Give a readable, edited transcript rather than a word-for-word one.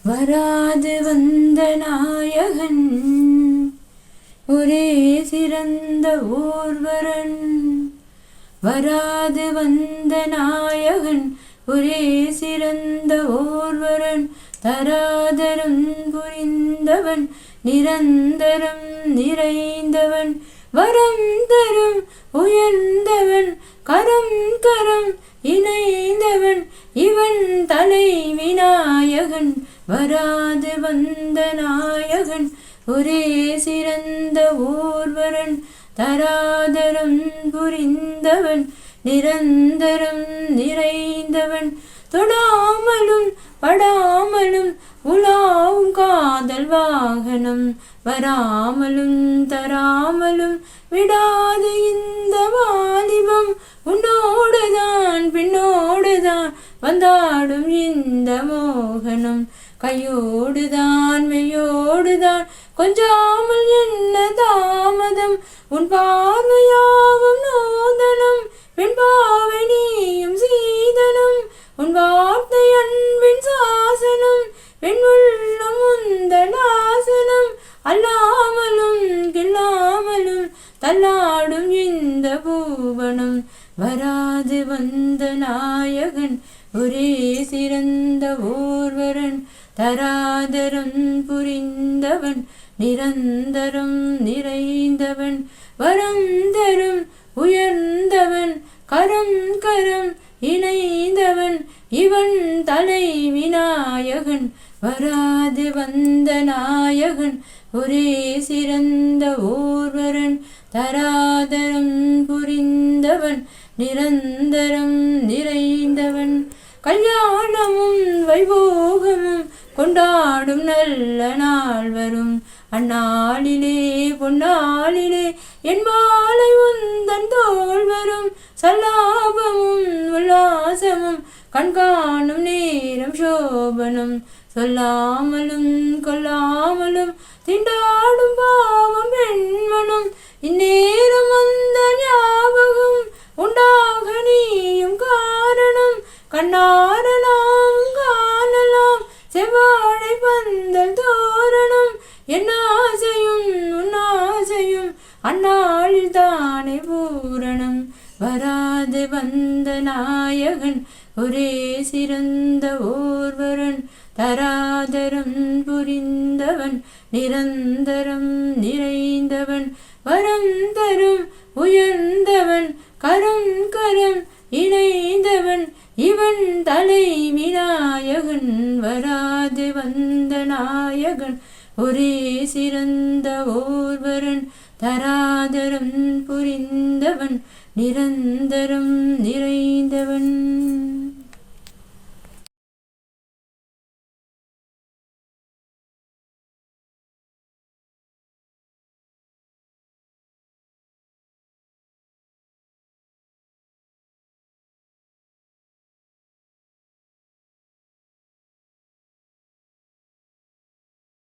வராது வந்த நாயகன் ஒரே சிறந்த ஓர்வரன். வராது வந்த நாயகன் ஒரே சிறந்த ஓர்வரன். தராதரம் புரிந்தவன் நிரந்தரம் நிறைந்தவன். வரம் தரும் உயர்ந்தவன் கரம் கரம் இணைந்தவன். இவன் தலை விநாயகன். வராது வந்த நாயகன் ஒரே சிறந்த ஓர்வரன். தராதரம் புரிந்தவன் நிரந்தரம் நிறைந்தவன். தொடாமலும் படாமலும் உலாவும் காதல் வாகனம். வராமலும் தராமலும் விடாது இந்த வாலிபம். உன்னோடுதான் பின்னோடுதான் வந்தாடும் இந்த மோகனம். கையோடுதான் மெய்யோடுதான் கொஞ்சாமல் என்ன தாமதம். உன் பார்வையாவும் நூதனம் வெண்பாவை நீயும் சீதனம். உன் வார்த்தை அன்பின் சாசனம் வெண்முள்ளும் உந்தன் ஆசனம். அல்லாமலும் கில்லாமலும் தள்ளாடும் இந்த பூவனம். வராது வந்த நாயகன் ஒரே சிறந்த ஓர்வரன். தராதரம் புரிந்தவன் நிரந்தரம் நிறைந்தவன். வரம் தரும் உயர்ந்தவன் கரம் கரம் இணைந்தவன். இவன் தலை விநாயகன். வராது வந்த நாயகன் ஒரே சிறந்த ஓர்வரன். தராதரம் புரிந்தவன் நிரந்தரம் நிறைந்தவன். கல்யாணமும் வைபோகமும் கொண்டாடும் நல்ல நாள் வரும். அந்நாளிலே பொன்னாளிலே என் மாலை உந்தன் தோள் வரும். சல்லாபமும் உல்லாசமும் கண்காணும் நேரம் சோபனம். சொல்லாமலும் கொல்லாமலும் திண்டாடும் பாவம் பெண்மனும். இந்நேரம் வந்த ஞாபகம் உண்டாக நீயும் காரணம். கண்ணார நாம் காணலாம் செவ்வாழை பந்தல் தோரணம். என் ஆசையும் உன் ஆசையும் அந்நாளில் தானே பூரணம். வராது வந்த நாயகன் ஒரே சிறந்த ஓர்வரன். தராதரம் புரிந்தவன் நிரந்தரம் நிறைந்தவன். வரம் தரும் உயர்ந்தவன் கரம் கரம் இணைந்தவன். இவன் தலை விநாயகன். வராது வந்த நாயகன் ஒரே சிறந்த ஓர்வரன். தராதரம் புரிந்தவன் நிரந்தரம் நிறைந்தவன்.